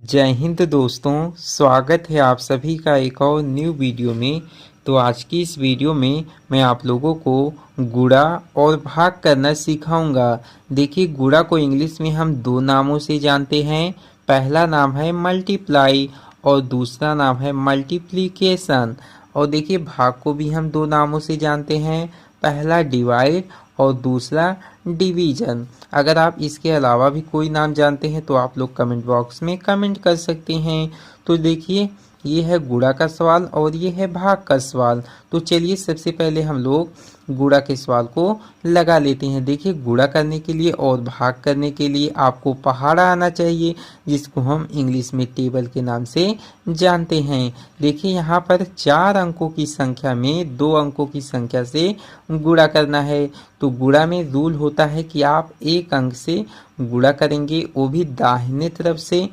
जय हिंद दोस्तों, स्वागत है आप सभी का एक और न्यू वीडियो में। तो आज की इस वीडियो में मैं आप लोगों को गुणा और भाग करना सिखाऊंगा। देखिए, गुणा को इंग्लिश में हम दो नामों से जानते हैं। पहला नाम है मल्टीप्लाई और दूसरा नाम है मल्टीप्लिकेशन। और देखिए, भाग को भी हम दो नामों से जानते हैं। पहला डिवाइड और दूसरा डिवीजन। अगर आप इसके अलावा भी कोई नाम जानते हैं तो आप लोग कमेंट बॉक्स में कमेंट कर सकते हैं। तो देखिए, ये है गुणा का सवाल और ये है भाग का सवाल। तो चलिए सबसे पहले हम लोग गुणा के सवाल को लगा लेते हैं। देखिए, गुणा करने के लिए और भाग करने के लिए आपको पहाड़ा आना चाहिए, जिसको हम इंग्लिश में टेबल के नाम से जानते हैं। देखिए, यहाँ पर 4 अंकों की संख्या में 2 अंकों की संख्या से गुणा करना है। तो गुणा में रूल होता है कि आप एक अंक से गुणा करेंगे, वो भी दाहिने तरफ से।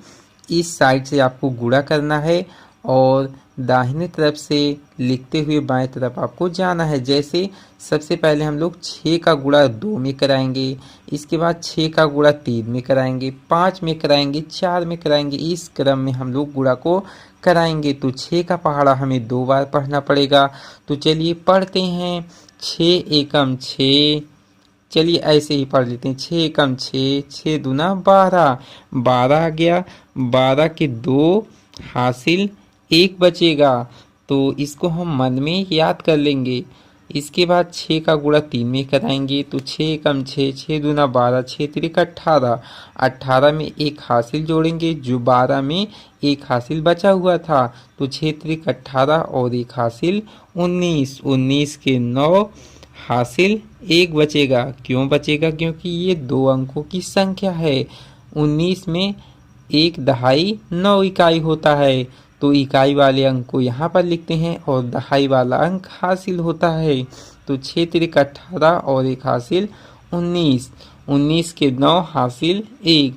इस साइड से आपको गुणा करना है और दाहिने तरफ से लिखते हुए बाएं तरफ आपको जाना है। जैसे सबसे पहले हम लोग 6 का गुणा 2 में कराएंगे, इसके बाद 6 का गुणा 3 में कराएंगे, 5 में कराएंगे, 4 में कराएंगे। इस क्रम में हम लोग गुणा को कराएंगे। तो 6 का पहाड़ा हमें 2 बार पढ़ना पड़ेगा। तो चलिए पढ़ते हैं। 6 एकम 6, चलिए ऐसे ही पढ़ लेते हैं। 6 एकम 6, 6 दूना 12, 12 आ गया। 12 के 2 हासिल, 1 बचेगा। तो इसको हम मन में याद कर लेंगे। इसके बाद 6 का गुणा 3 में कराएंगे। तो 6 एकम 6, 6 दूना 12, 6 तिरिक 18, 18 में 1 हासिल जोड़ेंगे, जो 12 में 1 हासिल बचा हुआ था। तो 6 तिरिक 18 और 1 हासिल 19, 19 के 9 हासिल 1 बचेगा। क्यों बचेगा? क्योंकि ये 2 अंकों की संख्या है। 19 में 1 दहाई 9 इकाई होता है। तो इकाई वाले अंक को यहाँ पर लिखते हैं और दहाई वाला अंक हासिल होता है। तो 6 तिरिक 18 और 1 हासिल 19, 19 के 9 हासिल 1।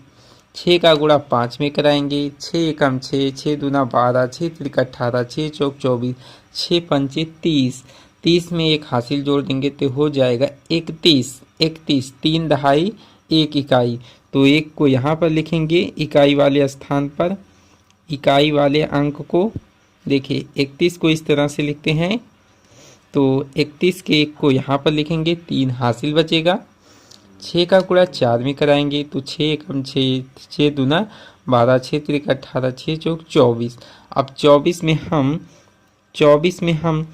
6 का गुणा 5 में कराएंगे। 6 एकम 6, 6 दूना 12, 6 तिरिक 18, 6 चौक 24, 6 पंचे 30, 30 में 1 हासिल जोड़ देंगे तो हो जाएगा 31, 31, 3 दहाई 1 इकाई। तो 1 को यहाँ पर लिखेंगे इकाई वाले स्थान पर। इकाई वाले अंक को देखिए 31 को इस तरह से लिखते हैं। तो 31 के 1 को यहाँ पर लिखेंगे, 3 हासिल बचेगा। 6 का गुणा 4 में कराएंगे। तो 6 एकम 6, 6 दूना 12, 6 तिरिक 18, 6 चौक 24। अब 24 में हम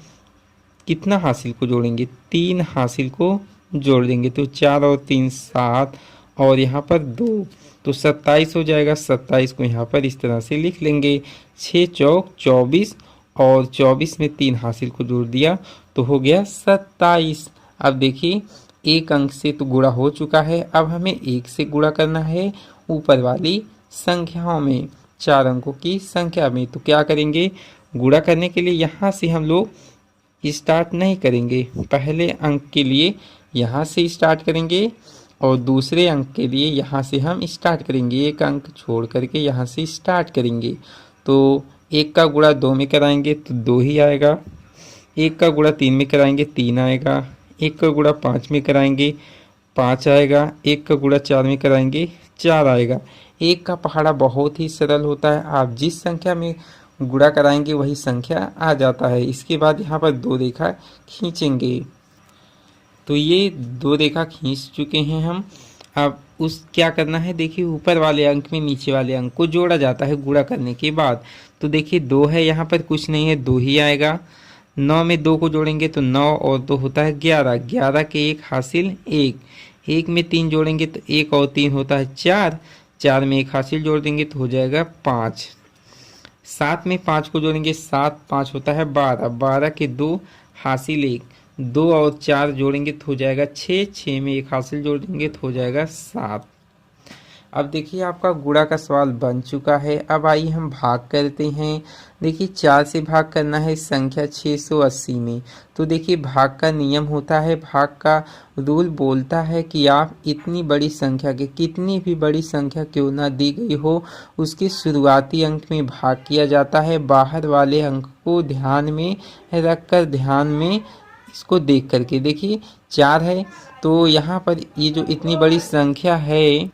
कितना हासिल को जोड़ेंगे? 3 हासिल को जोड़ देंगे। तो 4 और 3 7 और यहाँ पर 2, तो 27 हो जाएगा। 27 को यहाँ पर इस तरह से लिख लेंगे। 6 चौक 24 और 24 में 3 हासिल को जोड़ दिया तो हो गया 27। अब देखिए, एक अंक से तो गुणा हो चुका है। अब हमें 1 से गुणा करना है ऊपर वाली संख्याओं में, 4 अंकों की संख्या में। तो क्या करेंगे? गुणा करने के लिए यहाँ से हम लोग स्टार्ट नहीं करेंगे। पहले अंक के लिए यहाँ से स्टार्ट करेंगे और दूसरे अंक के लिए यहाँ से हम स्टार्ट करेंगे। एक अंक छोड़ करके यहाँ से स्टार्ट करेंगे। तो 1 का गुणा 2 में कराएंगे तो 2 ही आएगा। 1 का गुणा 3 में कराएंगे 3 आएगा। 1 का गुणा 5 में कराएंगे 5 आएगा। 1 का गुणा 4 में कराएंगे 4 आएगा। 1 का पहाड़ा बहुत ही सरल होता है। आप जिस संख्या में गुणा कराएंगे वही संख्या आ जाता है। इसके बाद यहाँ पर 2 रेखा खींचेंगे। तो ये 2 रेखा खींच चुके हैं हम। अब उस क्या करना है? देखिए, ऊपर वाले अंक में नीचे वाले अंक को जोड़ा जाता है गुणा करने के बाद। तो देखिए 2 है, यहाँ पर कुछ नहीं है, 2 ही आएगा। 9 में 2 को जोड़ेंगे तो 9 और 2 होता है 11, 11 के 1 हासिल 1, 1 में 3 जोड़ेंगे तो 1 और 3 होता है 4, 4 में 1 हासिल जोड़ देंगे तो हो जाएगा 5। 7 में 5 को जोड़ेंगे, 7 5 होता है 12, 12 के 2 हासिल 1, 2 और 4 जोड़ेंगे तो हो जाएगा 6, 6 में 1 हासिल जोड़ देंगे तो हो जाएगा 7। अब देखिए, आपका गुणा का सवाल बन चुका है। अब आइए हम भाग करते हैं। देखिए, 4 से भाग करना है संख्या 680 में। तो देखिए, भाग का नियम होता है, भाग का रूल बोलता है कि आप इतनी बड़ी संख्या के, कितनी भी बड़ी संख्या क्यों ना दी गई हो, उसके शुरुआती अंक में भाग किया जाता है। बाहर वाले अंक को ध्यान में रखकर, ध्यान में इसको देख करके। देखिए 4 है, तो यहाँ पर ये जो इतनी बड़ी संख्या है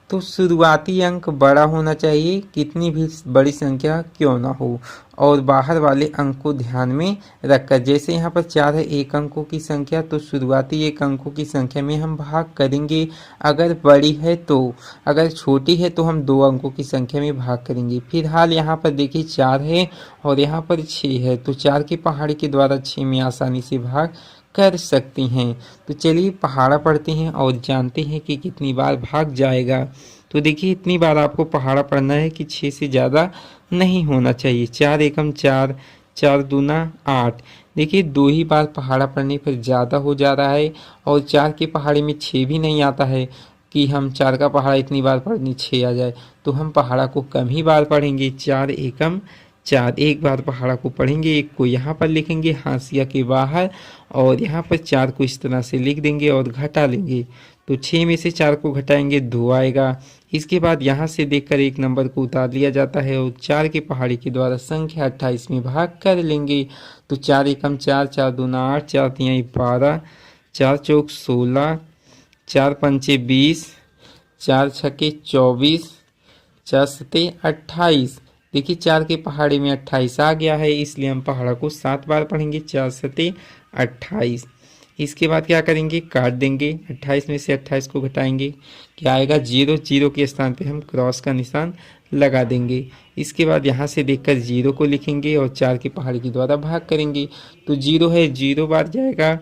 तो शुरुआती अंक बड़ा होना चाहिए, कितनी भी बड़ी संख्या क्यों ना हो, और बाहर वाले अंक को ध्यान में रखकर, जैसे यहाँ पर 4 है एक अंकों की संख्या, तो शुरुआती एक अंकों की संख्या में हम भाग करेंगे अगर बड़ी है तो, अगर छोटी है तो हम 2 अंकों की संख्या में भाग करेंगे। फिलहाल यहाँ पर देखिए 4 है और यहाँ पर 6 है, तो 4 की पहाड़ी के द्वारा 6 में आसानी से भाग कर सकती हैं। तो चलिए पहाड़ा पढ़ते हैं और जानते हैं कि कितनी बार भाग जाएगा। तो देखिए इतनी बार आपको पहाड़ा पढ़ना है कि 6 से ज़्यादा नहीं होना चाहिए। 4 एकम 4, 4 दूना 8। देखिए 2 ही बार पहाड़ा पढ़ने पर ज़्यादा हो जा रहा है, और 4 की पहाड़ी में 6 भी नहीं आता है कि हम 4 का पहाड़ा इतनी बार पढ़नी 6 आ जाए, तो हम पहाड़ा को कम ही बार पढ़ेंगे। 4 एकम 4 एक बार पहाड़ा को पढ़ेंगे, एक को यहाँ पर लिखेंगे हाशिया के बाहर, और यहाँ पर 4 को इस तरह से लिख देंगे और घटा लेंगे। तो 6 में से 4 को घटाएंगे 2 आएगा। इसके बाद यहाँ से देखकर एक नंबर को उतार लिया जाता है और 4 की पहाड़ी के द्वारा संख्या 28 में भाग कर लेंगे। तो 4 एकम 4, 4 दूना 8, 4 तिहाई 12, 4 चौक 16, 4 पंचे 20, 4 छक्के 24, 4 सते 28। देखिए 4 के पहाड़े में 28 आ गया है, इसलिए हम पहाड़ा को 7 बार पढ़ेंगे। 4 सते 28। इसके बाद क्या करेंगे, काट देंगे। 28 में से 28 को घटाएंगे, क्या आएगा 0। 0 के स्थान पे हम क्रॉस का निशान लगा देंगे। इसके बाद यहाँ से देखकर 0 को लिखेंगे और 4 की पहाड़ी के द्वारा भाग करेंगे। तो 0 है 0 बार जाएगा,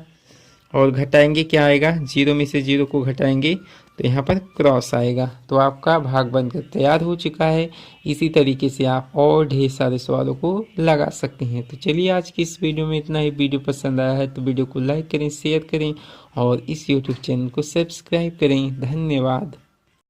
और घटाएंगे क्या आएगा, 0 में से 0 को घटाएंगे तो यहाँ पर क्रॉस आएगा। तो आपका भाग बनकर तैयार हो चुका है। इसी तरीके से आप और ढेर सारे सवालों को लगा सकते हैं। तो चलिए आज की इस वीडियो में इतना ही। वीडियो पसंद आया है तो वीडियो को लाइक करें, शेयर करें और इस यूट्यूब चैनल को सब्सक्राइब करें। धन्यवाद।